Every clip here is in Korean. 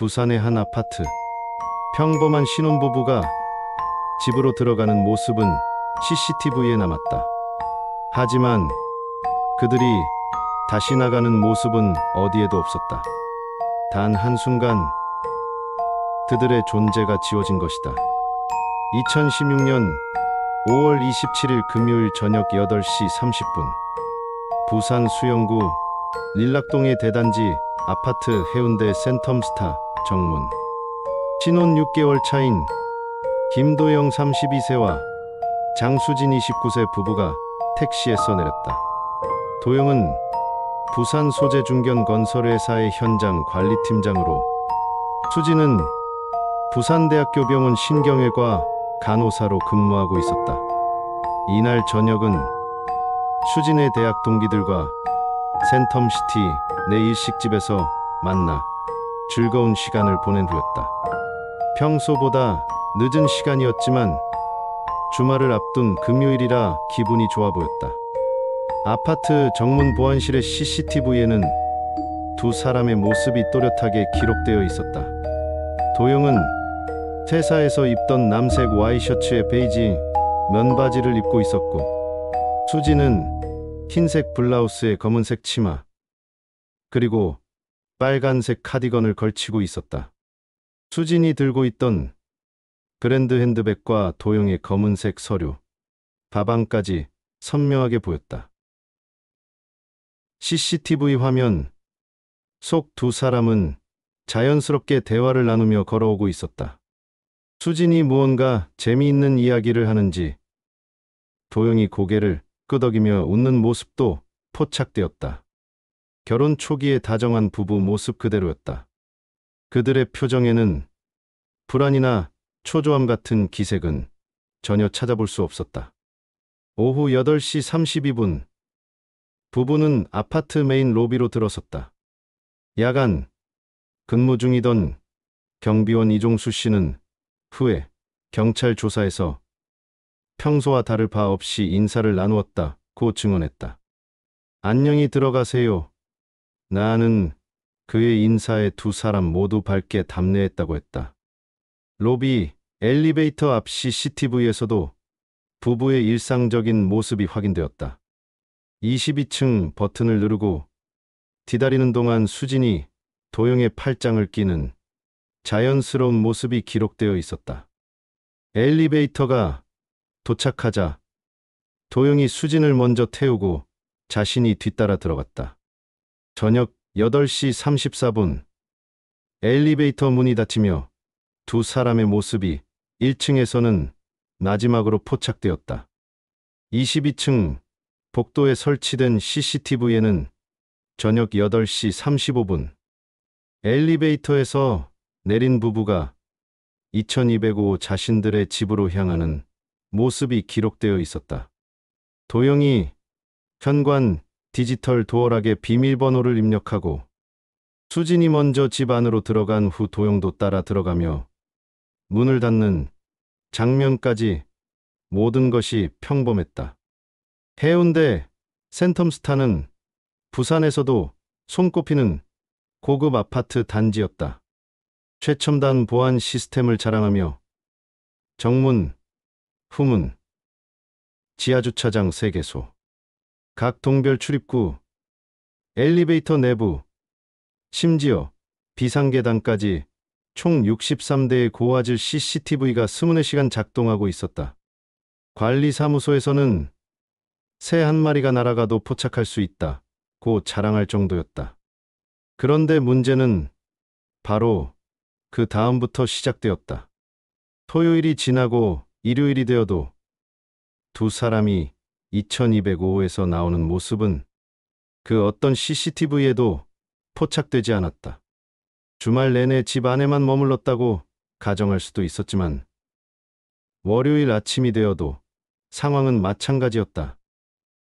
부산의 한 아파트. 평범한 신혼부부가 집으로 들어가는 모습은 CCTV에 남았다. 하지만 그들이 다시 나가는 모습은 어디에도 없었다. 단 한순간 그들의 존재가 지워진 것이다. 2016년 5월 27일 금요일 저녁 8시 30분 부산 수영구 릴락동의 대단지 아파트 해운대 센텀스타 정문. 신혼 6개월 차인 김도영 32세와 장수진 29세 부부가 택시에서 내렸다. 도영은 부산 소재 중견 건설회사의 현장 관리팀장으로, 수진은 부산대학교 병원 신경외과 간호사로 근무하고 있었다. 이날 저녁은 수진의 대학 동기들과 센텀시티 내 일식집에서 만나 즐거운 시간을 보낸 후였다. 평소보다 늦은 시간이었지만 주말을 앞둔 금요일이라 기분이 좋아 보였다. 아파트 정문 보안실의 CCTV에는 두 사람의 모습이 또렷하게 기록되어 있었다. 도영은 퇴사에서 입던 남색 와이셔츠에 베이지 면바지를 입고 있었고, 수진은 흰색 블라우스에 검은색 치마, 그리고 빨간색 카디건을 걸치고 있었다. 수진이 들고 있던 브랜드 핸드백과 도영의 검은색 서류, 가방까지 선명하게 보였다. CCTV 화면 속 두 사람은 자연스럽게 대화를 나누며 걸어오고 있었다. 수진이 무언가 재미있는 이야기를 하는지 도영이 고개를 끄덕이며 웃는 모습도 포착되었다. 결혼 초기에 다정한 부부 모습 그대로였다. 그들의 표정에는 불안이나 초조함 같은 기색은 전혀 찾아볼 수 없었다. 오후 8시 32분 부부는 아파트 메인 로비로 들어섰다. 야간 근무 중이던 경비원 이종수 씨는 후에 경찰 조사에서 평소와 다를 바 없이 인사를 나누었다고 증언했다. 안녕히 들어가세요. 나는 그의 인사에 두 사람 모두 밝게 답례했다고 했다. 로비 엘리베이터 앞 CCTV에서도 부부의 일상적인 모습이 확인되었다. 22층 버튼을 누르고 기다리는 동안 수진이 도영의 팔짱을 끼는 자연스러운 모습이 기록되어 있었다. 엘리베이터가 도착하자 도영이 수진을 먼저 태우고 자신이 뒤따라 들어갔다. 저녁 8시 34분 엘리베이터 문이 닫히며 두 사람의 모습이 1층에서는 마지막으로 포착되었다. 22층 복도에 설치된 CCTV에는 저녁 8시 35분 엘리베이터에서 내린 부부가 2205 자신들의 집으로 향하는 모습이 기록되어 있었다. 도영이 현관 디지털 도어락에 비밀번호를 입력하고 수진이 먼저 집 안으로 들어간 후 도영도 따라 들어가며 문을 닫는 장면까지 모든 것이 평범했다. 해운대 센텀스타는 부산에서도 손꼽히는 고급 아파트 단지였다. 최첨단 보안 시스템을 자랑하며 정문, 후문, 지하주차장 3개소, 각 동별 출입구, 엘리베이터 내부, 심지어 비상계단까지 총 63대의 고화질 CCTV가 24시간 작동하고 있었다. 관리사무소에서는 새 한 마리가 날아가도 포착할 수 있다고 자랑할 정도였다. 그런데 문제는 바로 그 다음부터 시작되었다. 토요일이 지나고 일요일이 되어도 두 사람이 2205호에서 나오는 모습은 그 어떤 CCTV에도 포착되지 않았다. 주말 내내 집 안에만 머물렀다고 가정할 수도 있었지만 월요일 아침이 되어도 상황은 마찬가지였다.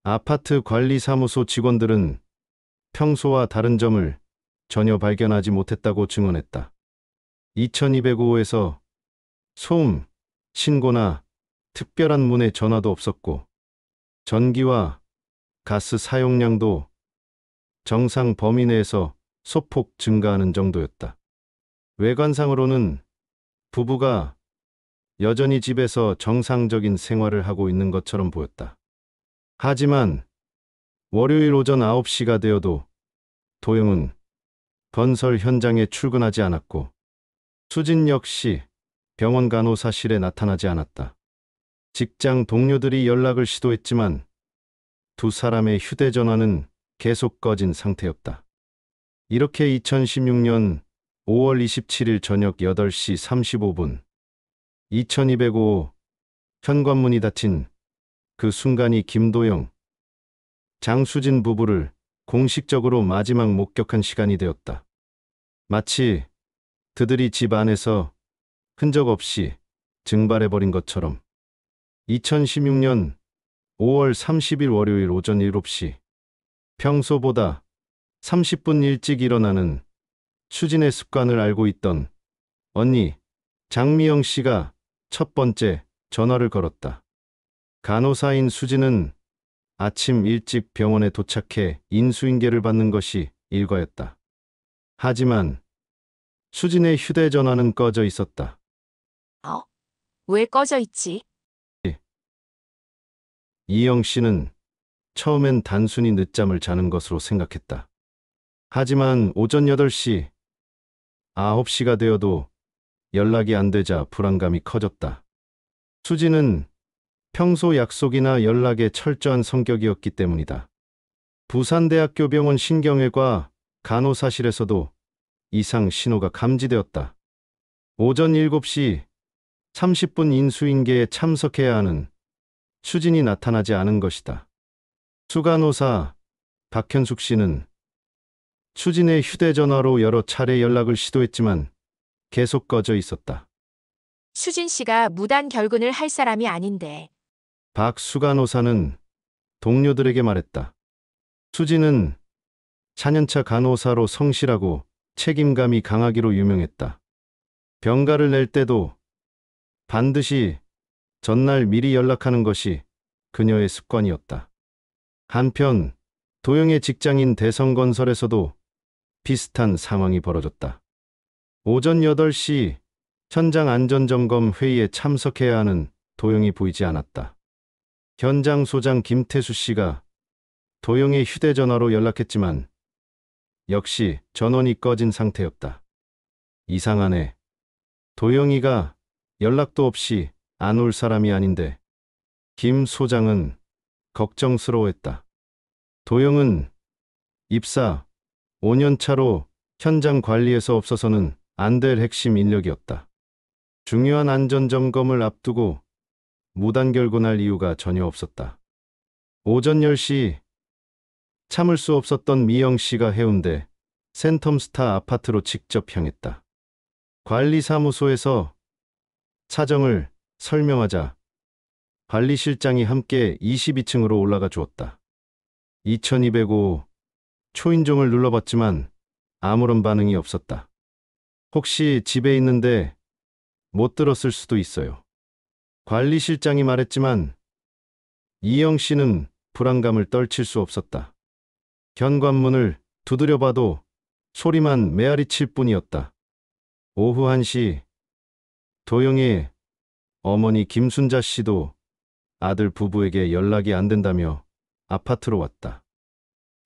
아파트 관리사무소 직원들은 평소와 다른 점을 전혀 발견하지 못했다고 증언했다. 2205호에서 소음, 신고나 특별한 문의 전화도 없었고 전기와 가스 사용량도 정상 범위 내에서 소폭 증가하는 정도였다. 외관상으로는 부부가 여전히 집에서 정상적인 생활을 하고 있는 것처럼 보였다. 하지만 월요일 오전 9시가 되어도 도영은 건설 현장에 출근하지 않았고 수진 역시 병원 간호사실에 나타나지 않았다. 직장 동료들이 연락을 시도했지만 두 사람의 휴대전화는 계속 꺼진 상태였다. 이렇게 2016년 5월 27일 저녁 8시 35분 2205 현관문이 닫힌 그 순간이 김도영, 장수진 부부를 공식적으로 마지막 목격한 시간이 되었다. 마치 그들이 집 안에서 흔적 없이 증발해버린 것처럼 2016년 5월 30일 월요일 오전 7시 평소보다 30분 일찍 일어나는 수진의 습관을 알고 있던 언니 장미영 씨가 첫 번째 전화를 걸었다. 간호사인 수진은 아침 일찍 병원에 도착해 인수인계를 받는 것이 일과였다. 하지만 수진의 휴대전화는 꺼져 있었다. 어? 왜 꺼져 있지? 이영 씨는 처음엔 단순히 늦잠을 자는 것으로 생각했다. 하지만 오전 8시, 9시가 되어도 연락이 안 되자 불안감이 커졌다. 수진은 평소 약속이나 연락에 철저한 성격이었기 때문이다. 부산대학교 병원 신경외과 간호사실에서도 이상 신호가 감지되었다. 오전 7시 30분 인수인계에 참석해야 하는 수진이 나타나지 않은 것이다. 수간호사 박현숙 씨는 수진의 휴대전화로 여러 차례 연락을 시도했지만 계속 꺼져 있었다. 수진 씨가 무단 결근을 할 사람이 아닌데. 박 수간호사는 동료들에게 말했다. 수진은 4년차 간호사로 성실하고 책임감이 강하기로 유명했다. 병가를 낼 때도 반드시 전날 미리 연락하는 것이 그녀의 습관이었다. 한편 도영의 직장인 대성건설에서도 비슷한 상황이 벌어졌다. 오전 8시 현장 안전점검 회의에 참석해야 하는 도영이 보이지 않았다. 현장 소장 김태수 씨가 도영의 휴대전화로 연락했지만 역시 전원이 꺼진 상태였다. 이상하네. 도영이가 연락도 없이 안 올 사람이 아닌데. 김 소장은 걱정스러워했다. 도영은 입사 5년 차로 현장 관리에서 없어서는 안 될 핵심 인력이었다. 중요한 안전점검을 앞두고 무단 결근할 이유가 전혀 없었다. 오전 10시 참을 수 없었던 미영 씨가 해운대 센텀스타 아파트로 직접 향했다. 관리사무소에서 사정을 설명하자 관리실장이 함께 22층으로 올라가 주었다. 2205 초인종을 눌러봤지만 아무런 반응이 없었다. 혹시 집에 있는데 못 들었을 수도 있어요. 관리실장이 말했지만 이영 씨는 불안감을 떨칠 수 없었다. 현관문을 두드려봐도 소리만 메아리칠 뿐이었다. 오후 1시 도영의 어머니 김순자 씨도 아들 부부에게 연락이 안 된다며 아파트로 왔다.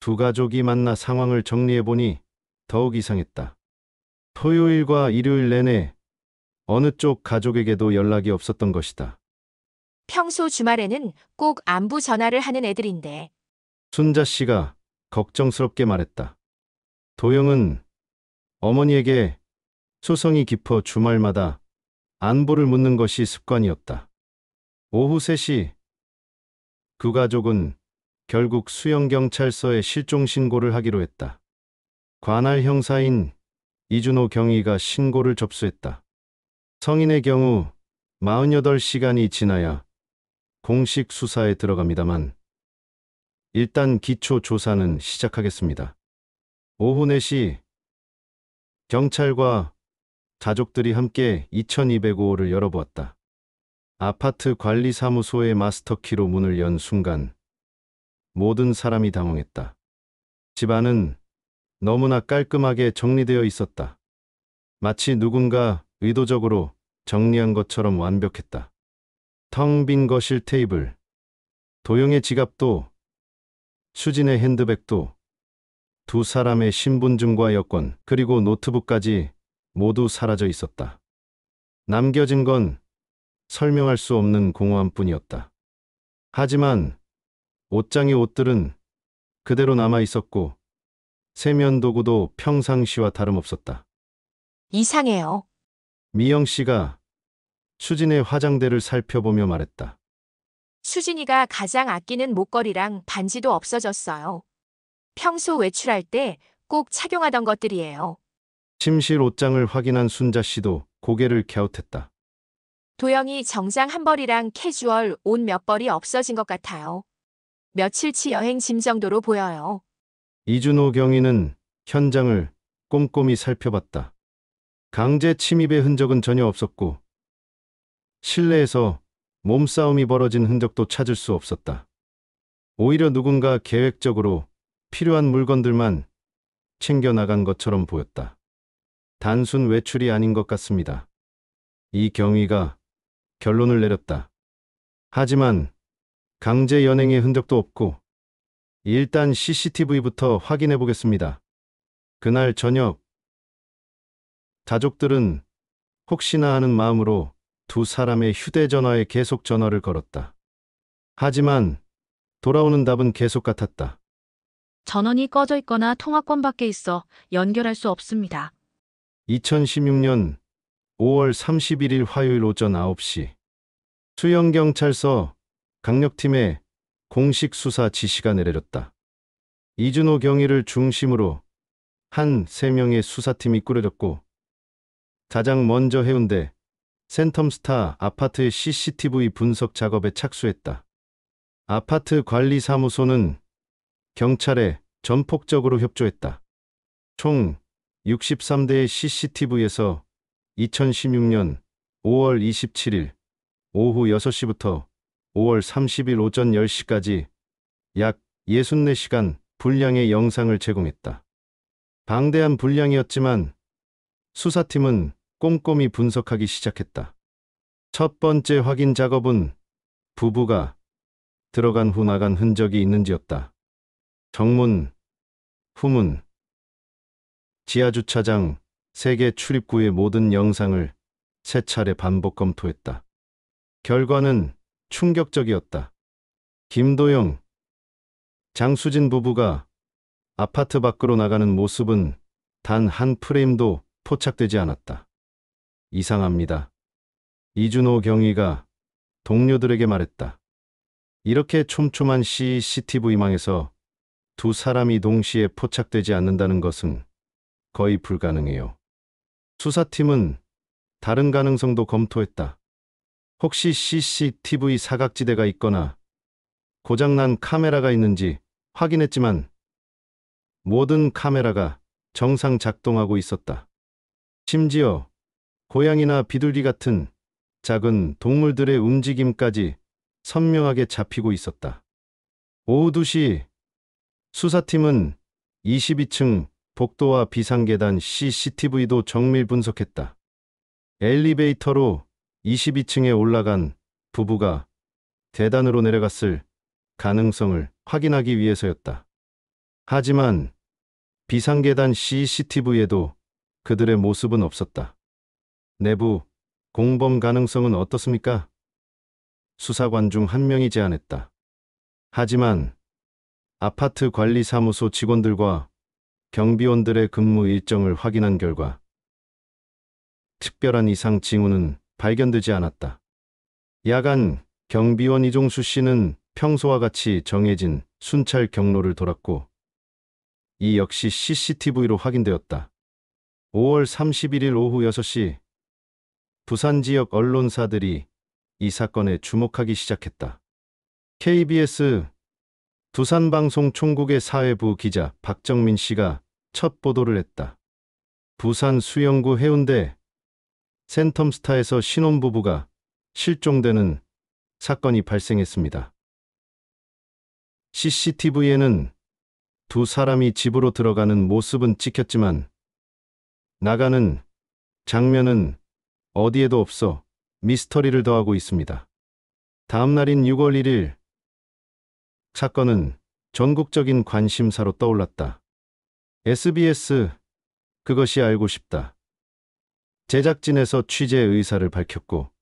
두 가족이 만나 상황을 정리해보니 더욱 이상했다. 토요일과 일요일 내내 어느 쪽 가족에게도 연락이 없었던 것이다. 평소 주말에는 꼭 안부 전화를 하는 애들인데. 순자 씨가 걱정스럽게 말했다. 도영은 어머니에게 소성이 깊어 주말마다 안부를 묻는 것이 습관이었다. 오후 3시 그 가족은 결국 수영경찰서에 실종 신고를 하기로 했다. 관할 형사인 이준호 경위가 신고를 접수했다. 성인의 경우 48시간이 지나야 공식 수사에 들어갑니다만 일단 기초 조사는 시작하겠습니다. 오후 4시 경찰과 가족들이 함께 2205호를 열어보았다. 아파트 관리사무소의 마스터키로 문을 연 순간 모든 사람이 당황했다. 집안은 너무나 깔끔하게 정리되어 있었다. 마치 누군가 의도적으로 정리한 것처럼 완벽했다. 텅 빈 거실 테이블, 도영의 지갑도, 수진의 핸드백도, 두 사람의 신분증과 여권, 그리고 노트북까지 모두 사라져 있었다. 남겨진 건 설명할 수 없는 공허함뿐이었다. 하지만 옷장의 옷들은 그대로 남아 있었고 세면 도구도 평상시와 다름없었다. 이상해요. 미영 씨가 수진의 화장대를 살펴보며 말했다. 수진이가 가장 아끼는 목걸이랑 반지도 없어졌어요. 평소 외출할 때 꼭 착용하던 것들이에요. 침실 옷장을 확인한 순자 씨도 고개를 갸웃했다. 도영이 정장 한 벌이랑 캐주얼 옷 몇 벌이 없어진 것 같아요. 며칠치 여행 짐 정도로 보여요. 이준호 경위는 현장을 꼼꼼히 살펴봤다. 강제 침입의 흔적은 전혀 없었고 실내에서 몸싸움이 벌어진 흔적도 찾을 수 없었다. 오히려 누군가 계획적으로 필요한 물건들만 챙겨 나간 것처럼 보였다. 단순 외출이 아닌 것 같습니다. 이 경위가 결론을 내렸다. 하지만 강제 연행의 흔적도 없고 일단 CCTV부터 확인해 보겠습니다. 그날 저녁 가족들은 혹시나 하는 마음으로 두 사람의 휴대전화에 계속 전화를 걸었다. 하지만 돌아오는 답은 계속 같았다. 전원이 꺼져 있거나 통화권 밖에 있어 연결할 수 없습니다. 2016년 5월 31일 화요일 오전 9시 수영경찰서 강력팀에 공식 수사 지시가 내려졌다. 이준호 경위를 중심으로 한 3명의 수사팀이 꾸려졌고 가장 먼저 해운대 센텀스타 아파트의 CCTV 분석 작업에 착수했다. 아파트 관리사무소는 경찰에 전폭적으로 협조했다. 총 63대의 CCTV에서 2016년 5월 27일 오후 6시부터 5월 30일 오전 10시까지 약 64시간 분량의 영상을 제공했다. 방대한 분량이었지만 수사팀은 꼼꼼히 분석하기 시작했다. 첫 번째 확인 작업은 부부가 들어간 후 나간 흔적이 있는지였다. 정문, 후문, 지하주차장, 세계 출입구의 모든 영상을 3차례 반복 검토했다. 결과는 충격적이었다. 김도영, 장수진 부부가 아파트 밖으로 나가는 모습은 단 한 프레임도 포착되지 않았다. 이상합니다. 이준호 경위가 동료들에게 말했다. 이렇게 촘촘한 CCTV망에서 두 사람이 동시에 포착되지 않는다는 것은 거의 불가능해요. 수사팀은 다른 가능성도 검토했다. 혹시 CCTV 사각지대가 있거나 고장난 카메라가 있는지 확인했지만 모든 카메라가 정상 작동하고 있었다. 심지어 고양이나 비둘기 같은 작은 동물들의 움직임까지 선명하게 잡히고 있었다. 오후 2시 수사팀은 22층 복도와 비상계단 CCTV도 정밀 분석했다. 엘리베이터로 22층에 올라간 부부가 계단으로 내려갔을 가능성을 확인하기 위해서였다. 하지만 비상계단 CCTV에도 그들의 모습은 없었다. 내부 공범 가능성은 어떻습니까? 수사관 중 한 명이 제안했다. 하지만 아파트 관리사무소 직원들과 경비원들의 근무 일정을 확인한 결과 특별한 이상 징후는 발견되지 않았다. 야간 경비원 이종수 씨는 평소와 같이 정해진 순찰 경로를 돌았고 이 역시 CCTV로 확인되었다. 5월 31일 오후 6시 부산 지역 언론사들이 이 사건에 주목하기 시작했다. KBS 두산방송 총국의 사회부 기자 박정민 씨가 첫 보도를 했다. 부산 수영구 해운대 센텀스타에서 신혼부부가 실종되는 사건이 발생했습니다. CCTV에는 두 사람이 집으로 들어가는 모습은 찍혔지만 나가는 장면은 어디에도 없어 미스터리를 더하고 있습니다. 다음 날인 6월 1일, 사건은 전국적인 관심사로 떠올랐다. SBS, 그것이 알고 싶다. 제작진에서 취재 의사를 밝혔고,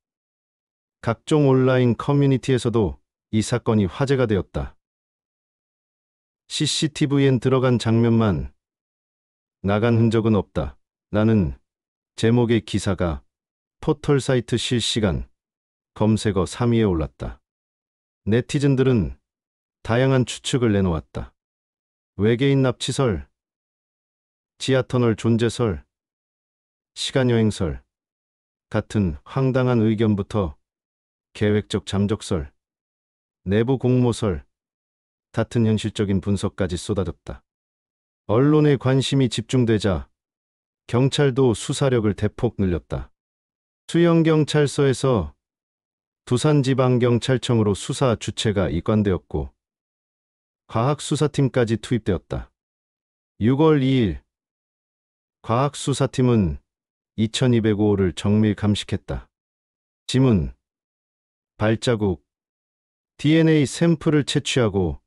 각종 온라인 커뮤니티에서도 이 사건이 화제가 되었다. CCTV엔 들어간 장면만 나간 흔적은 없다. 라는 제목의 기사가 포털 사이트 실시간 검색어 3위에 올랐다. 네티즌들은 다양한 추측을 내놓았다. 외계인 납치설, 지하터널 존재설, 시간여행설 같은 황당한 의견부터 계획적 잠적설, 내부 공모설 같은 현실적인 분석까지 쏟아졌다. 언론의 관심이 집중되자 경찰도 수사력을 대폭 늘렸다. 수영경찰서에서 부산지방경찰청으로 수사 주체가 이관되었고 과학수사팀까지 투입되었다. 6월 2일 과학수사팀은 2205호를 정밀 감식했다. 지문, 발자국, DNA 샘플을 채취하고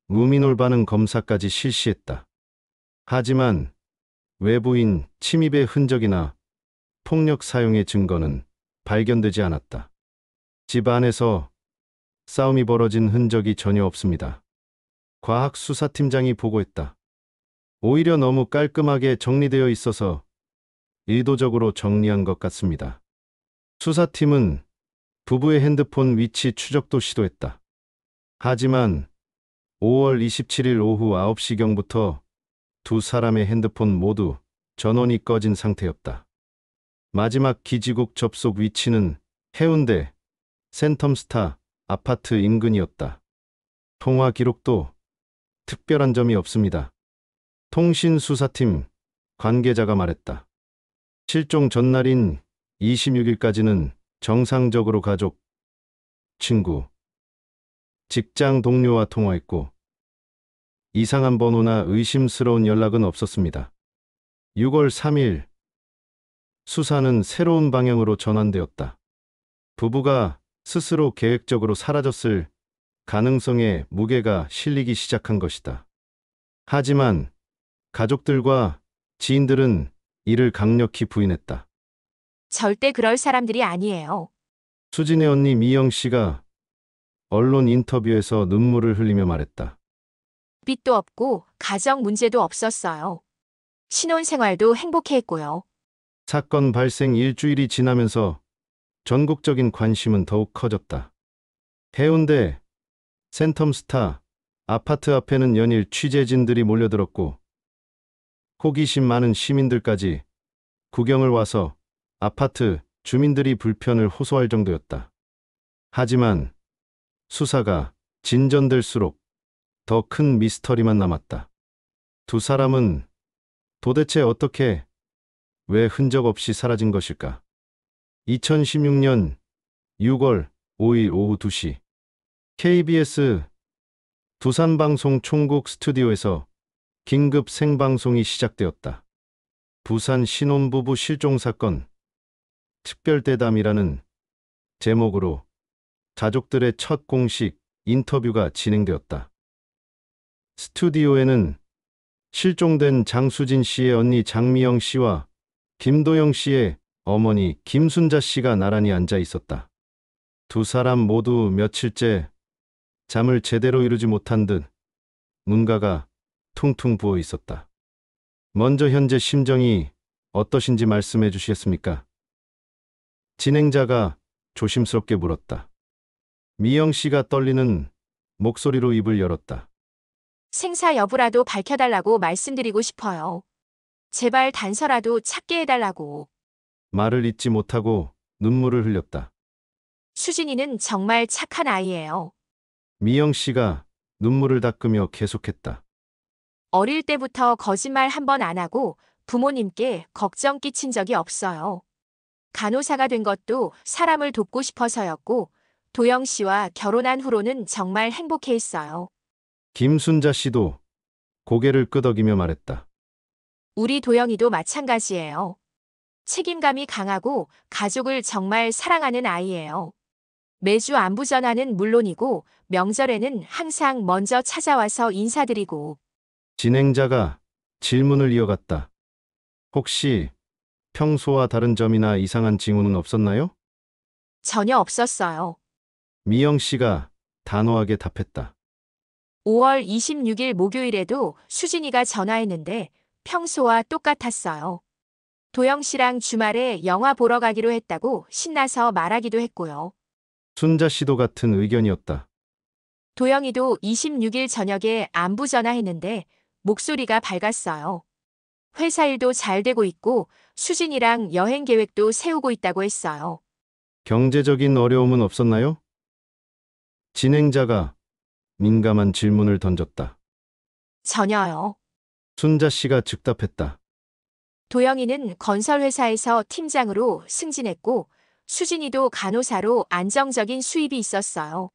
루미놀 반응 검사까지 실시했다. 하지만 외부인 침입의 흔적이나 폭력 사용의 증거는 발견되지 않았다. 집 안에서 싸움이 벌어진 흔적이 전혀 없습니다. 과학수사팀장이 보고했다. 오히려 너무 깔끔하게 정리되어 있어서 의도적으로 정리한 것 같습니다. 수사팀은 부부의 핸드폰 위치 추적도 시도했다. 하지만 5월 27일 오후 9시경부터 두 사람의 핸드폰 모두 전원이 꺼진 상태였다. 마지막 기지국 접속 위치는 해운대 센텀스타 아파트 인근이었다. 통화 기록도 특별한 점이 없습니다. 통신수사팀 관계자가 말했다. 실종 전날인 26일까지는 정상적으로 가족, 친구, 직장 동료와 통화했고 이상한 번호나 의심스러운 연락은 없었습니다. 6월 3일 수사는 새로운 방향으로 전환되었다. 부부가 스스로 계획적으로 사라졌을 가능성에 무게가 실리기 시작한 것이다. 하지만 가족들과 지인들은 이를 강력히 부인했다. 절대 그럴 사람들이 아니에요. 수진의 언니 미영 씨가 언론 인터뷰에서 눈물을 흘리며 말했다. 빚도 없고 가정 문제도 없었어요. 신혼생활도 행복해했고요. 사건 발생 일주일이 지나면서 전국적인 관심은 더욱 커졌다. 해운대 센텀스타 아파트 앞에는 연일 취재진들이 몰려들었고 호기심 많은 시민들까지 구경을 와서 아파트 주민들이 불편을 호소할 정도였다. 하지만 수사가 진전될수록 더 큰 미스터리만 남았다. 두 사람은 도대체 어떻게, 왜 흔적 없이 사라진 것일까? 2016년 6월 5일 오후 2시 KBS 부산방송 총국 스튜디오에서 긴급 생방송이 시작되었다. 부산 신혼부부 실종사건 특별대담이라는 제목으로 가족들의 첫 공식 인터뷰가 진행되었다. 스튜디오에는 실종된 장수진 씨의 언니 장미영 씨와 김도영 씨의 어머니 김순자 씨가 나란히 앉아 있었다. 두 사람 모두 며칠째 잠을 제대로 이루지 못한 듯 눈가가 퉁퉁 부어 있었다. 먼저 현재 심정이 어떠신지 말씀해 주시겠습니까? 진행자가 조심스럽게 물었다. 미영 씨가 떨리는 목소리로 입을 열었다. 생사 여부라도 밝혀달라고 말씀드리고 싶어요. 제발 단서라도 찾게 해달라고. 말을 잇지 못하고 눈물을 흘렸다. 수진이는 정말 착한 아이예요. 미영 씨가 눈물을 닦으며 계속했다. 어릴 때부터 거짓말 한 번 안 하고 부모님께 걱정 끼친 적이 없어요. 간호사가 된 것도 사람을 돕고 싶어서였고 도영 씨와 결혼한 후로는 정말 행복해했어요. 김순자 씨도 고개를 끄덕이며 말했다. 우리 도영이도 마찬가지예요. 책임감이 강하고 가족을 정말 사랑하는 아이예요. 매주 안부 전화는 물론이고 명절에는 항상 먼저 찾아와서 인사드리고 진행자가 질문을 이어갔다. 혹시 평소와 다른 점이나 이상한 징후는 없었나요? 전혀 없었어요. 미영 씨가 단호하게 답했다. 5월 26일 목요일에도 수진이가 전화했는데 평소와 똑같았어요. 도영 씨랑 주말에 영화 보러 가기로 했다고 신나서 말하기도 했고요. 순자 씨도 같은 의견이었다. 도영이도 26일 저녁에 안부 전화했는데 목소리가 밝았어요. 회사 일도 잘 되고 있고 수진이랑 여행 계획도 세우고 있다고 했어요. 경제적인 어려움은 없었나요? 진행자가 민감한 질문을 던졌다. 전혀요. 순자 씨가 즉답했다. 도영이는 건설회사에서 팀장으로 승진했고 수진이도 간호사로 안정적인 수입이 있었어요.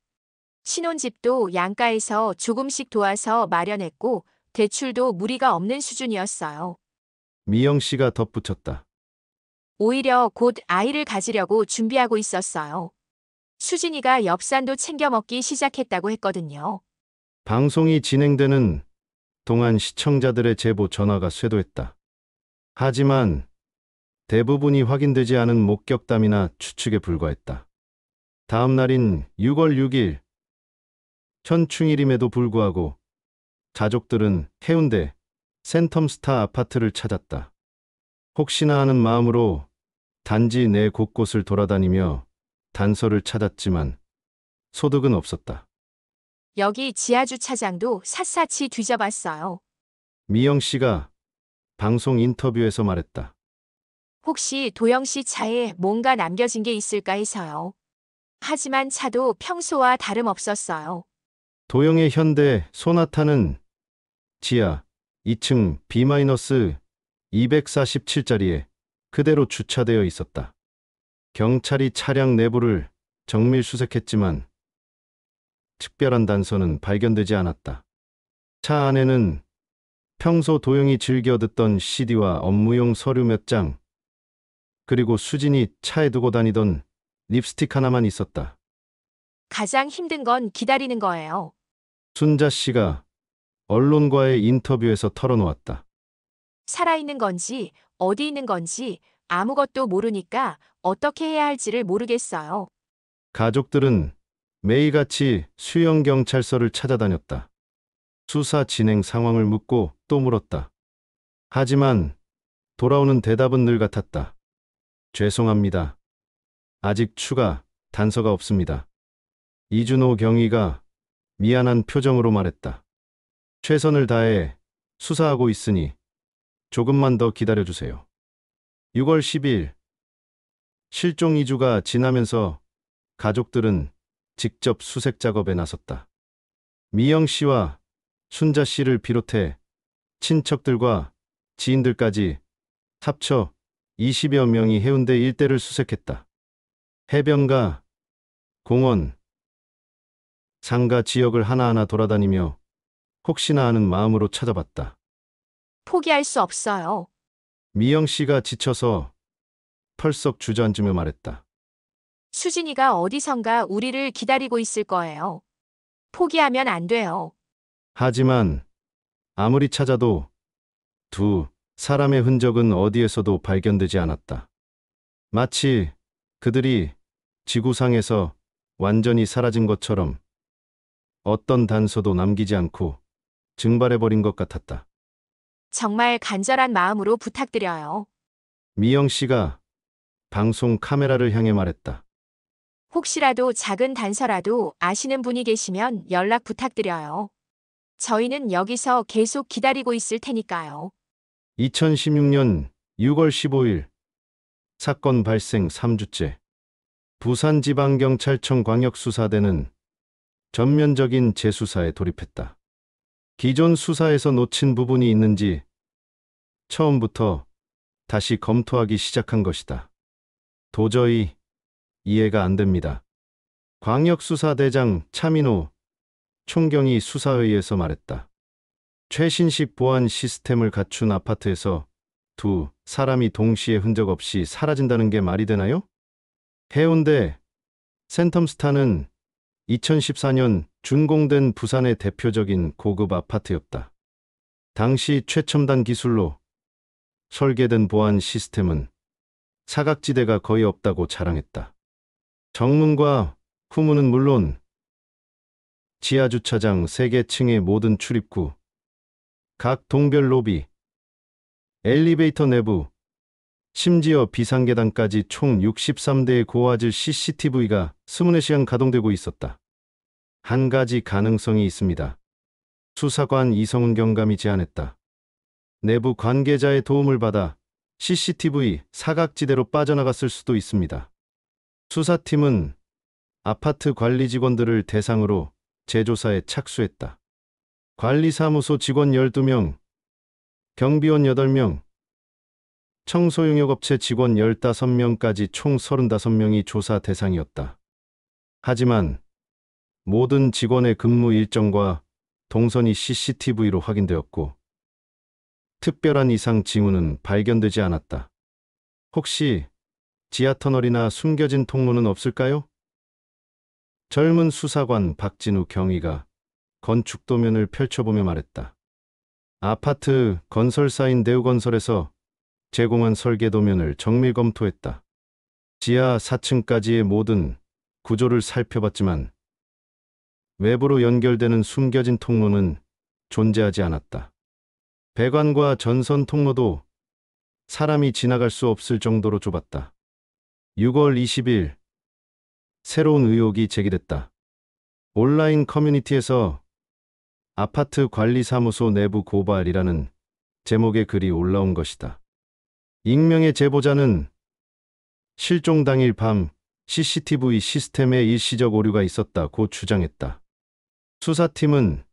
신혼집도 양가에서 조금씩 도와서 마련했고 대출도 무리가 없는 수준이었어요. 미영 씨가 덧붙였다. 오히려 곧 아이를 가지려고 준비하고 있었어요. 수진이가 엽산도 챙겨 먹기 시작했다고 했거든요. 방송이 진행되는 동안 시청자들의 제보 전화가 쇄도했다. 하지만 대부분이 확인되지 않은 목격담이나 추측에 불과했다. 다음 날인 6월 6일, 현충일임에도 불구하고 가족들은 해운대 센텀스타 아파트를 찾았다. 혹시나 하는 마음으로 단지 내 곳곳을 돌아다니며 단서를 찾았지만 소득은 없었다. 여기 지하주차장도 샅샅이 뒤져봤어요. 미영 씨가 방송 인터뷰에서 말했다. 혹시 도영 씨 차에 뭔가 남겨진 게 있을까 해서요. 하지만 차도 평소와 다름없었어요. 도영의 현대 소나타는 지하 2층 B-247자리에 그대로 주차되어 있었다. 경찰이 차량 내부를 정밀 수색했지만 특별한 단서는 발견되지 않았다. 차 안에는 평소 도영이 즐겨 듣던 CD와 업무용 서류 몇 장, 그리고 수진이 차에 두고 다니던 립스틱 하나만 있었다. 가장 힘든 건 기다리는 거예요. 순자 씨가 언론과의 인터뷰에서 털어놓았다. 살아있는 건지 어디 있는 건지 아무것도 모르니까 어떻게 해야 할지를 모르겠어요. 가족들은 매일같이 수영경찰서를 찾아다녔다. 수사 진행 상황을 묻고 또 물었다. 하지만 돌아오는 대답은 늘 같았다. 죄송합니다. 아직 추가 단서가 없습니다. 이준호 경위가 미안한 표정으로 말했다. 최선을 다해 수사하고 있으니 조금만 더 기다려주세요. 6월 10일 실종 2주가 지나면서 가족들은 직접 수색 작업에 나섰다. 미영 씨와 순자 씨를 비롯해 친척들과 지인들까지 합쳐 20여 명이 해운대 일대를 수색했다. 해변가, 공원, 상가 지역을 하나하나 돌아다니며 혹시나 하는 마음으로 찾아봤다. 포기할 수 없어요. 미영 씨가 지쳐서 펄썩 주저앉으며 말했다. 수진이가 어디선가 우리를 기다리고 있을 거예요. 포기하면 안 돼요. 하지만 아무리 찾아도 두 사람의 흔적은 어디에서도 발견되지 않았다. 마치 그들이 지구상에서 완전히 사라진 것처럼 어떤 단서도 남기지 않고 증발해버린 것 같았다. 정말 간절한 마음으로 부탁드려요. 미영 씨가 방송 카메라를 향해 말했다. 혹시라도 작은 단서라도 아시는 분이 계시면 연락 부탁드려요. 저희는 여기서 계속 기다리고 있을 테니까요. 2016년 6월 15일 사건 발생 3주째 부산지방경찰청 광역수사대는 전면적인 재수사에 돌입했다. 기존 수사에서 놓친 부분이 있는지 처음부터 다시 검토하기 시작한 것이다. 도저히 이해가 안 됩니다. 광역수사대장 차민호 총경이 수사회의에서 말했다. 최신식 보안 시스템을 갖춘 아파트에서 두 사람이 동시에 흔적 없이 사라진다는 게 말이 되나요? 해운대 센텀스타는 2014년 준공된 부산의 대표적인 고급 아파트였다. 당시 최첨단 기술로 설계된 보안 시스템은 사각지대가 거의 없다고 자랑했다. 정문과 후문은 물론 지하 주차장 3개 층의 모든 출입구, 각 동별 로비, 엘리베이터 내부, 심지어 비상계단까지 총 63대의 고화질 CCTV가 24시간 가동되고 있었다. 한 가지 가능성이 있습니다. 수사관 이성훈 경감이 제안했다. 내부 관계자의 도움을 받아 CCTV 사각지대로 빠져나갔을 수도 있습니다. 수사팀은 아파트 관리 직원들을 대상으로 재조사에 착수했다. 관리사무소 직원 12명, 경비원 8명, 청소용역업체 직원 15명까지 총 35명이 조사 대상이었다. 하지만 모든 직원의 근무 일정과 동선이 CCTV로 확인되었고 특별한 이상 징후는 발견되지 않았다. 혹시 지하터널이나 숨겨진 통로는 없을까요? 젊은 수사관 박진우 경위가 건축 도면을 펼쳐보며 말했다. 아파트 건설사인 대우건설에서 제공한 설계 도면을 정밀 검토했다. 지하 4층까지의 모든 구조를 살펴봤지만 외부로 연결되는 숨겨진 통로는 존재하지 않았다. 배관과 전선 통로도 사람이 지나갈 수 없을 정도로 좁았다. 6월 20일 새로운 의혹이 제기됐다. 온라인 커뮤니티에서 아파트 관리사무소 내부 고발이라는 제목의 글이 올라온 것이다. 익명의 제보자는 실종 당일 밤 CCTV 시스템에 일시적 오류가 있었다고 주장했다. 수사팀은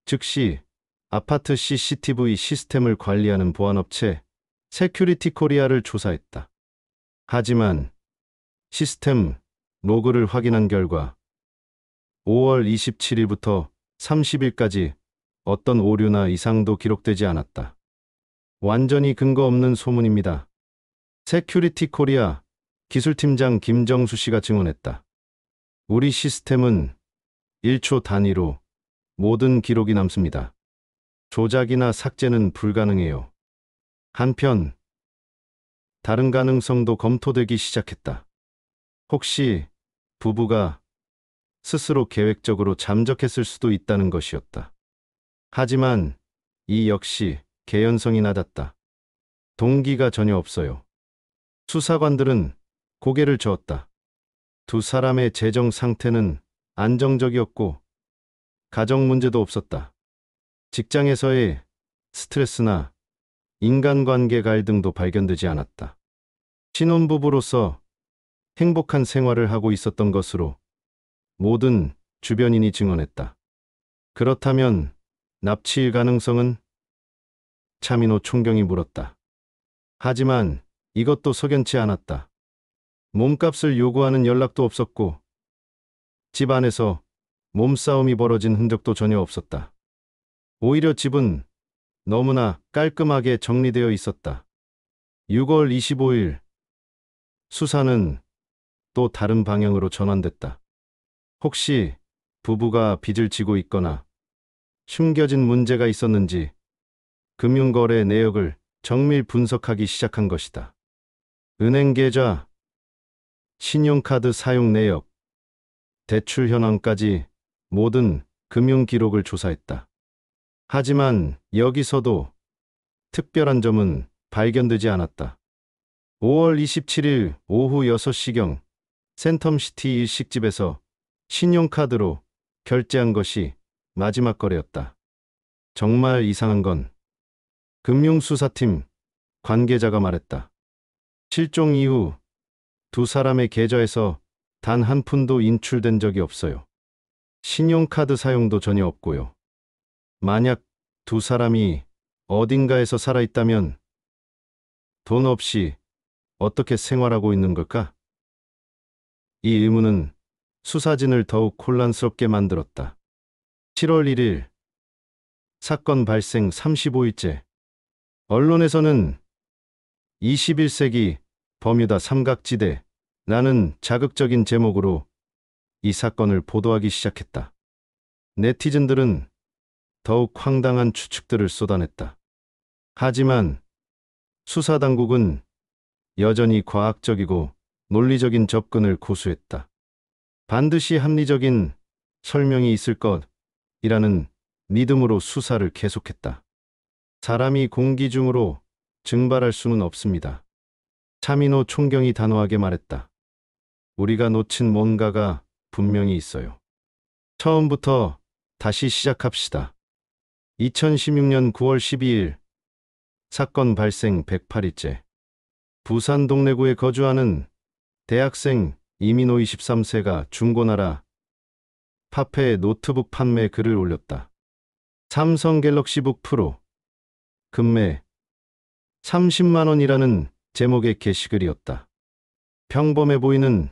즉시 아파트 CCTV 시스템을 관리하는 보안업체 세큐리티 코리아를 조사했다. 하지만 시스템 로그를 확인한 결과 5월 27일부터 30일까지 어떤 오류나 이상도 기록되지 않았다. 완전히 근거 없는 소문입니다. 세큐리티 코리아 기술팀장 김정수 씨가 증언했다. 우리 시스템은 1초 단위로 모든 기록이 남습니다. 조작이나 삭제는 불가능해요. 한편 다른 가능성도 검토되기 시작했다. 혹시 부부가 스스로 계획적으로 잠적했을 수도 있다는 것이었다. 하지만 이 역시 개연성이 낮았다. 동기가 전혀 없어요. 수사관들은 고개를 저었다. 두 사람의 재정 상태는 안정적이었고 가정 문제도 없었다. 직장에서의 스트레스나 인간관계 갈등도 발견되지 않았다. 신혼부부로서 행복한 생활을 하고 있었던 것으로 모든 주변인이 증언했다. 그렇다면 납치일 가능성은? 차민호 총경이 물었다. 하지만 이것도 석연치 않았다. 몸값을 요구하는 연락도 없었고 집 안에서 몸싸움이 벌어진 흔적도 전혀 없었다. 오히려 집은 너무나 깔끔하게 정리되어 있었다. 6월 25일 수사는 또 다른 방향으로 전환됐다. 혹시 부부가 빚을 지고 있거나 숨겨진 문제가 있었는지 금융거래 내역을 정밀 분석하기 시작한 것이다. 은행 계좌, 신용카드 사용 내역, 대출 현황까지 모든 금융 기록을 조사했다. 하지만 여기서도 특별한 점은 발견되지 않았다. 5월 27일 오후 6시경 센텀시티 일식집에서 신용카드로 결제한 것이 마지막 거래였다. 정말 이상한 건 금융수사팀 관계자가 말했다. 실종 이후 두 사람의 계좌에서 단 한 푼도 인출된 적이 없어요. 신용카드 사용도 전혀 없고요. 만약 두 사람이 어딘가에서 살아있다면 돈 없이 어떻게 생활하고 있는 걸까? 이 의문은 수사진을 더욱 혼란스럽게 만들었다. 7월 1일 사건 발생 35일째 언론에서는 21세기 버뮤다 삼각지대 라는 자극적인 제목으로 이 사건을 보도하기 시작했다. 네티즌들은 더욱 황당한 추측들을 쏟아냈다. 하지만 수사당국은 여전히 과학적이고 논리적인 접근을 고수했다. 반드시 합리적인 설명이 있을 것이라는 믿음으로 수사를 계속했다. 사람이 공기 중으로 증발할 수는 없습니다. 차민호 총경이 단호하게 말했다. 우리가 놓친 뭔가가 분명히 있어요. 처음부터 다시 시작합시다. 2016년 9월 12일 사건 발생 108일째. 부산 동래구에 거주하는 대학생 이민호 23세가 중고나라 카페에 노트북 판매 글을 올렸다. 삼성 갤럭시북 프로 금매 30만 원이라는 제목의 게시글이었다. 평범해 보이는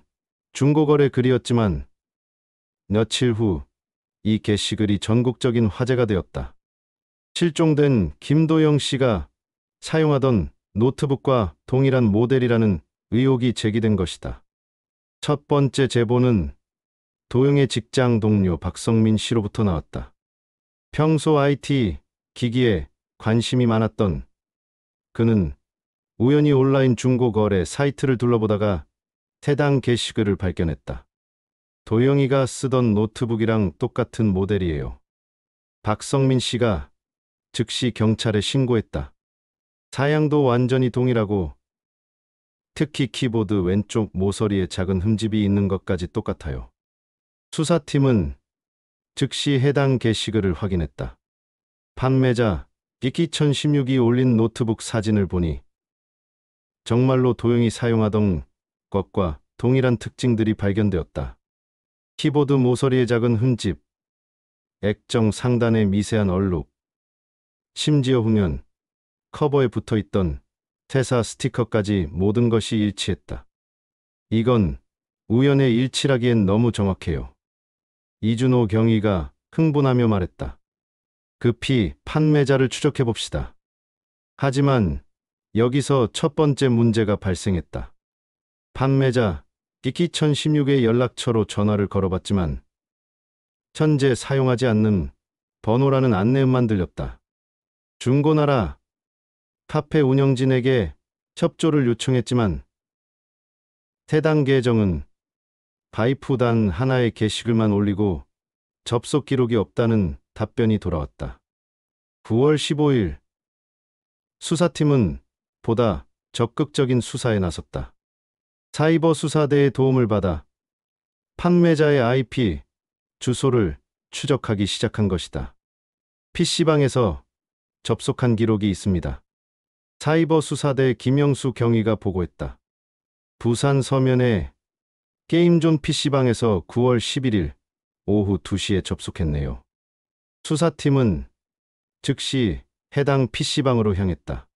중고거래 글이었지만 며칠 후 이 게시글이 전국적인 화제가 되었다. 실종된 김도영 씨가 사용하던 노트북과 동일한 모델이라는 의혹이 제기된 것이다. 첫 번째 제보는 도영의 직장 동료 박성민 씨로부터 나왔다. 평소 IT 기기에 관심이 많았던 그는 우연히 온라인 중고거래 사이트를 둘러보다가 해당 게시글을 발견했다. 도영이가 쓰던 노트북이랑 똑같은 모델이에요. 박성민 씨가 즉시 경찰에 신고했다. 사양도 완전히 동일하고 특히 키보드 왼쪽 모서리에 작은 흠집이 있는 것까지 똑같아요. 수사팀은 즉시 해당 게시글을 확인했다. 판매자 기키1016이 올린 노트북 사진을 보니 정말로 도영이 사용하던 것과 동일한 특징들이 발견되었다. 키보드 모서리의 작은 흠집, 액정 상단의 미세한 얼룩, 심지어 후면 커버에 붙어있던 퇴사 스티커까지 모든 것이 일치했다. 이건 우연의 일치라기엔 너무 정확해요. 이준호 경위가 흥분하며 말했다. 급히 판매자를 추적해봅시다. 하지만 여기서 첫 번째 문제가 발생했다. 판매자 기키1016의 연락처로 전화를 걸어봤지만 현재 사용하지 않는 번호라는 안내음만 들렸다. 중고나라 카페 운영진에게 협조를 요청했지만 해당 계정은 가입 후 단 하나의 게시글만 올리고 접속 기록이 없다는 답변이 돌아왔다. 9월 15일 수사팀은 보다 적극적인 수사에 나섰다. 사이버 수사대의 도움을 받아 판매자의 IP 주소를 추적하기 시작한 것이다. PC방에서 접속한 기록이 있습니다. 사이버 수사대 김영수 경위가 보고했다. 부산 서면의 게임존 PC방에서 9월 11일 오후 2시에 접속했네요. 수사팀은 즉시 해당 PC방으로 향했다.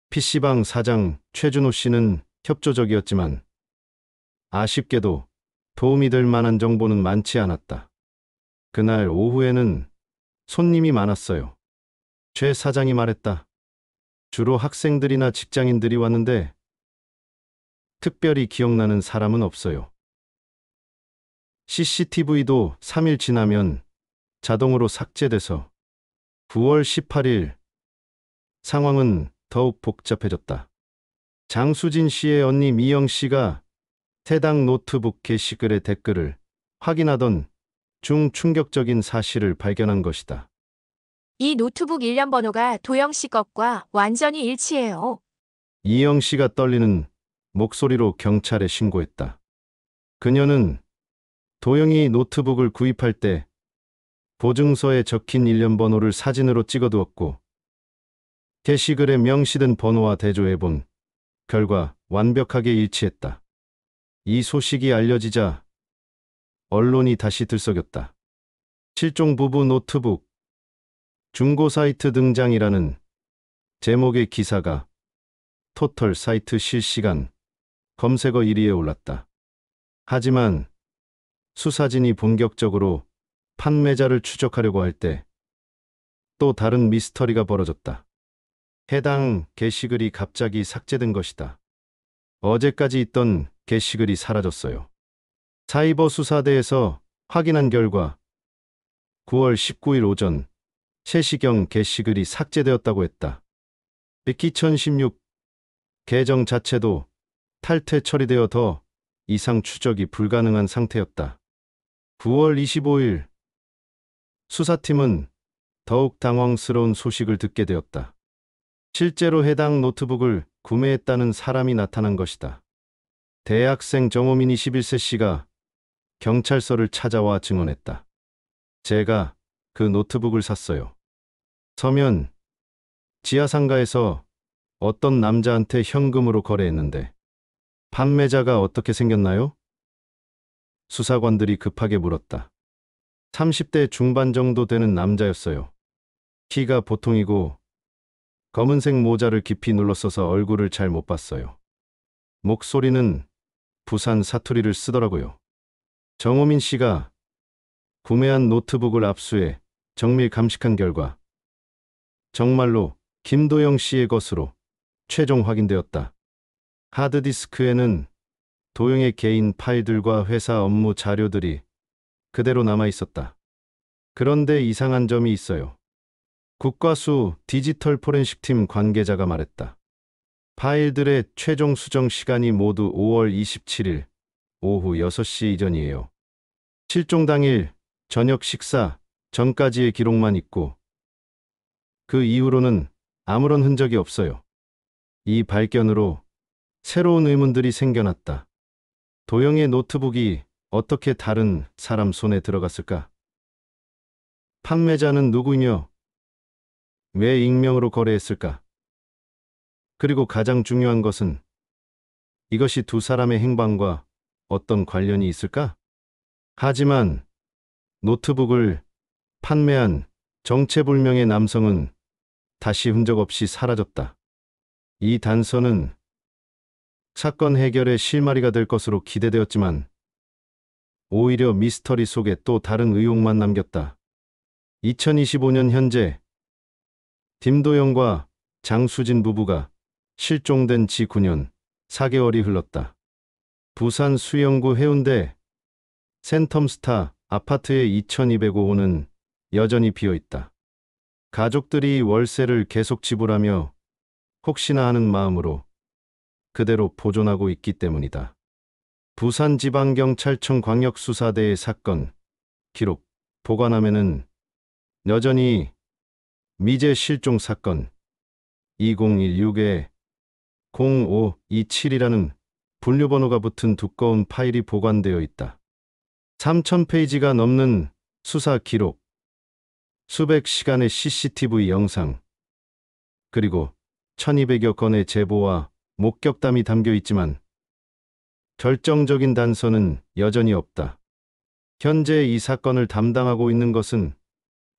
PC방 사장 최준호 씨는 협조적이었지만 아쉽게도 도움이 될 만한 정보는 많지 않았다. 그날 오후에는 손님이 많았어요. 최 사장이 말했다. 주로 학생들이나 직장인들이 왔는데 특별히 기억나는 사람은 없어요. CCTV도 3일 지나면 자동으로 삭제돼서 9월 18일 상황은 더욱 복잡해졌다. 장수진 씨의 언니 미영 씨가 해당 노트북 게시글의 댓글을 확인하던 중 충격적인 사실을 발견한 것이다. 이 노트북 일련 번호가 도영 씨 것과 완전히 일치해요. 이영 씨가 떨리는 목소리로 경찰에 신고했다. 그녀는 도영이 노트북을 구입할 때 보증서에 적힌 일련 번호를 사진으로 찍어두었고 게시글에 명시된 번호와 대조해본 결과 완벽하게 일치했다. 이 소식이 알려지자 언론이 다시 들썩였다. 실종 부부 노트북 중고 사이트 등장이라는 제목의 기사가 토털 사이트 실시간 검색어 1위에 올랐다. 하지만 수사진이 본격적으로 판매자를 추적하려고 할 때 또 다른 미스터리가 벌어졌다. 해당 게시글이 갑자기 삭제된 것이다. 어제까지 있던 게시글이 사라졌어요. 사이버 수사대에서 확인한 결과 9월 19일 오전 3시경 게시글이 삭제되었다고 했다. 2016 계정 자체도 탈퇴 처리되어 더 이상 추적이 불가능한 상태였다. 9월 25일 수사팀은 더욱 당황스러운 소식을 듣게 되었다. 실제로 해당 노트북을 구매했다는 사람이 나타난 것이다. 대학생 정호민 21세 씨가 경찰서를 찾아와 증언했다. 제가 그 노트북을 샀어요. 서면 지하상가에서 어떤 남자한테 현금으로 거래했는데 판매자가 어떻게 생겼나요? 수사관들이 급하게 물었다. 30대 중반 정도 되는 남자였어요. 키가 보통이고 검은색 모자를 깊이 눌렀어서 얼굴을 잘 못 봤어요. 목소리는 부산 사투리를 쓰더라고요. 정호민 씨가 구매한 노트북을 압수해 정밀 감식한 결과 정말로 김도영 씨의 것으로 최종 확인되었다. 하드디스크에는 도영의 개인 파일들과 회사 업무 자료들이 그대로 남아 있었다. 그런데 이상한 점이 있어요. 국과수 디지털 포렌식 팀 관계자가 말했다. 파일들의 최종 수정 시간이 모두 5월 27일 오후 6시 이전이에요. 실종 당일 저녁 식사 전까지의 기록만 있고 그 이후로는 아무런 흔적이 없어요. 이 발견으로 새로운 의문들이 생겨났다. 도영의 노트북이 어떻게 다른 사람 손에 들어갔을까? 판매자는 누구며 왜 익명으로 거래했을까? 그리고 가장 중요한 것은 이것이 두 사람의 행방과 어떤 관련이 있을까? 하지만 노트북을 판매한 정체불명의 남성은 다시 흔적 없이 사라졌다. 이 단서는 사건 해결의 실마리가 될 것으로 기대되었지만 오히려 미스터리 속에 또 다른 의혹만 남겼다. 2025년 현재 김도영과 장수진 부부가 실종된 지 9년 4개월이 흘렀다. 부산 수영구 해운대 센텀스타 아파트의 2205호는 여전히 비어있다. 가족들이 월세를 계속 지불하며 혹시나 하는 마음으로 그대로 보존하고 있기 때문이다. 부산지방경찰청 광역수사대의 사건 기록 보관함에는 여전히 미제 실종 사건 2016에 0527이라는 분류번호가 붙은 두꺼운 파일이 보관되어 있다. 3000페이지가 넘는 수사 기록, 수백 시간의 CCTV 영상, 그리고 1200여 건의 제보와 목격담이 담겨 있지만 결정적인 단서는 여전히 없다. 현재 이 사건을 담당하고 있는 것은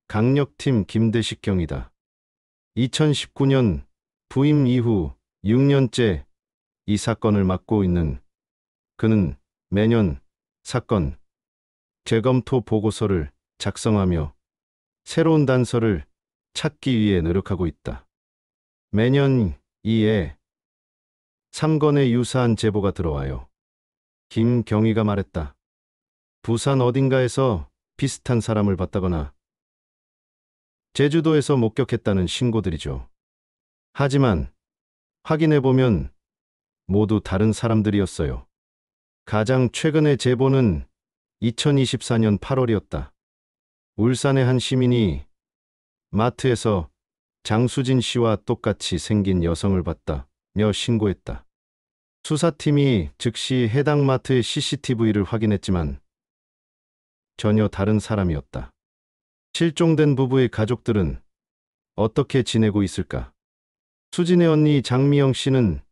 강력팀 김대식 경이다. 2019년 부임 이후 6년째 이 사건을 맡고 있는 그는 매년 사건 재검토 보고서를 작성하며 새로운 단서를 찾기 위해 노력하고 있다. 매년 이에 3건의 유사한 제보가 들어와요. 김경희가 말했다. 부산 어딘가에서 비슷한 사람을 봤다거나 제주도에서 목격했다는 신고들이죠. 하지만 확인해보면 모두 다른 사람들이었어요. 가장 최근의 제보는 2024년 8월이었다. 울산의 한 시민이 마트에서 장수진 씨와 똑같이 생긴 여성을 봤다며 신고했다. 수사팀이 즉시 해당 마트의 CCTV를 확인했지만 전혀 다른 사람이었다. 실종된 부부의 가족들은 어떻게 지내고 있을까? 수진의 언니 장미영 씨는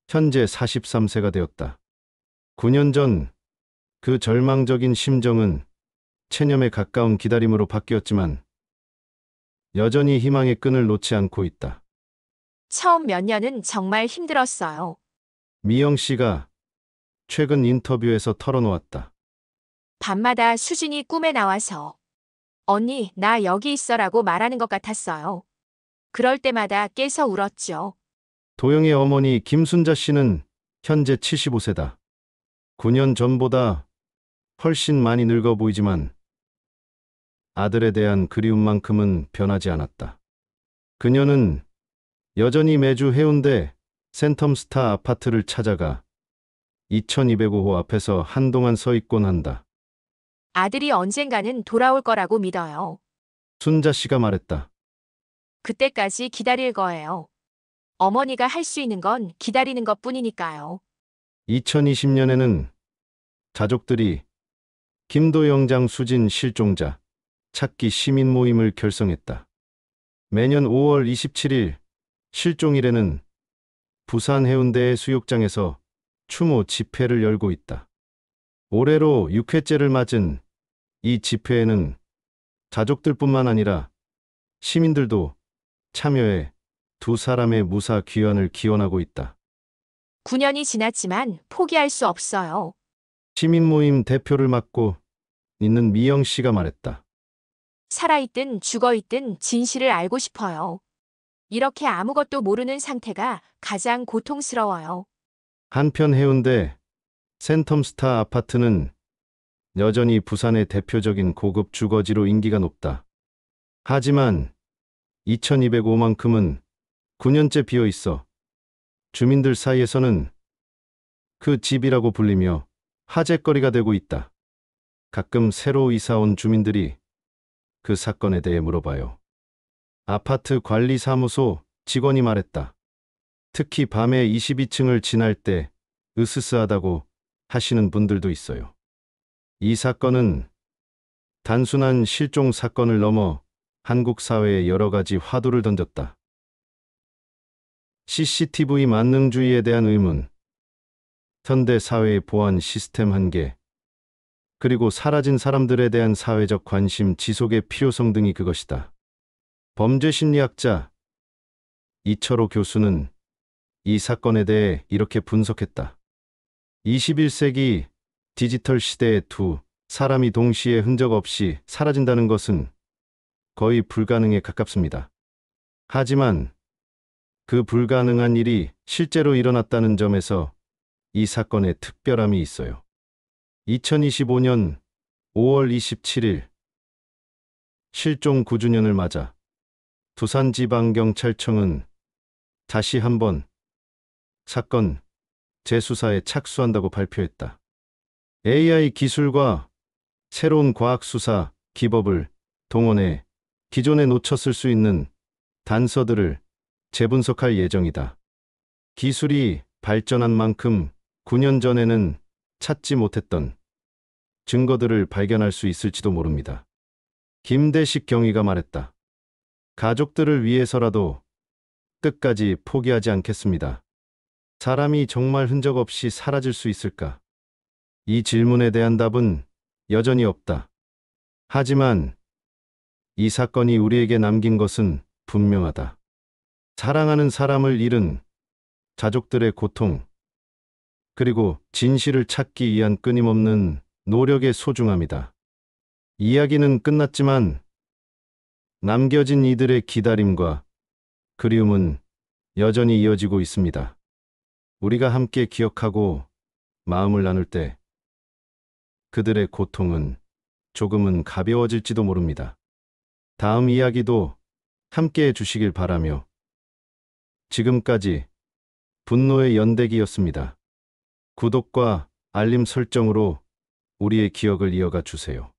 현재 43세가 되었다. 9년 전 그 절망적인 심정은 체념에 가까운 기다림으로 바뀌었지만 여전히 희망의 끈을 놓지 않고 있다. 처음 몇 년은 정말 힘들었어요. 미영 씨가 최근 인터뷰에서 털어놓았다. 밤마다 수진이 꿈에 나와서 언니, 나 여기 있어라고 말하는 것 같았어요. 그럴 때마다 깨서 울었죠. 도영의 어머니 김순자 씨는 현재 75세다. 9년 전보다 훨씬 많이 늙어 보이지만 아들에 대한 그리움만큼은 변하지 않았다. 그녀는 여전히 매주 해운대 센텀스타 아파트를 찾아가 2205호 앞에서 한동안 서 있곤 한다. 아들이 언젠가는 돌아올 거라고 믿어요. 순자 씨가 말했다. 그때까지 기다릴 거예요. 어머니가 할 수 있는 건 기다리는 것 뿐이니까요. 2020년에는 가족들이 김도영 장수진 실종자 찾기 시민 모임을 결성했다. 매년 5월 27일 실종일에는 부산 해운대 수욕장에서 추모 집회를 열고 있다. 올해로 6회째를 맞은 이 집회에는 가족들뿐만 아니라 시민들도 참여해 두 사람의 무사 귀환을 기원하고 있다. 9년이 지났지만 포기할 수 없어요. 시민 모임 대표를 맡고 있는 미영 씨가 말했다. 살아있든 죽어있든 진실을 알고 싶어요. 이렇게 아무것도 모르는 상태가 가장 고통스러워요. 한편 해운대 센텀스타 아파트는 여전히 부산의 대표적인 고급 주거지로 인기가 높다. 하지만 2205만큼은 9년째 비어 있어 주민들 사이에서는 그 집이라고 불리며 화제거리가 되고 있다. 가끔 새로 이사 온 주민들이 그 사건에 대해 물어봐요. 아파트 관리사무소 직원이 말했다. 특히 밤에 22층을 지날 때 으스스하다고 하시는 분들도 있어요. 이 사건은 단순한 실종 사건을 넘어 한국 사회에 여러 가지 화두를 던졌다. CCTV 만능주의에 대한 의문, 현대 사회의 보안 시스템 한계, 그리고 사라진 사람들에 대한 사회적 관심 지속의 필요성 등이 그것이다. 범죄 심리학자 이철호 교수는 이 사건에 대해 이렇게 분석했다. 21세기 디지털 시대의 두 사람이 동시에 흔적 없이 사라진다는 것은 거의 불가능에 가깝습니다. 하지만 그 불가능한 일이 실제로 일어났다는 점에서 이 사건의 특별함이 있어요. 2025년 5월 27일 실종 9주년을 맞아 부산지방경찰청은 다시 한번 사건 재수사에 착수한다고 발표했다. AI 기술과 새로운 과학수사 기법을 동원해 기존에 놓쳤을 수 있는 단서들을 재분석할 예정이다. 기술이 발전한 만큼 9년 전에는 찾지 못했던 증거들을 발견할 수 있을지도 모릅니다. 김대식 경위가 말했다. 가족들을 위해서라도 끝까지 포기하지 않겠습니다. 사람이 정말 흔적 없이 사라질 수 있을까? 이 질문에 대한 답은 여전히 없다. 하지만 이 사건이 우리에게 남긴 것은 분명하다. 사랑하는 사람을 잃은 가족들의 고통, 그리고 진실을 찾기 위한 끊임없는 노력의 소중함이다. 이야기는 끝났지만 남겨진 이들의 기다림과 그리움은 여전히 이어지고 있습니다. 우리가 함께 기억하고 마음을 나눌 때 그들의 고통은 조금은 가벼워질지도 모릅니다. 다음 이야기도 함께 해주시길 바라며 지금까지 분노의 연대기였습니다. 구독과 알림 설정으로 우리의 기억을 이어가 주세요.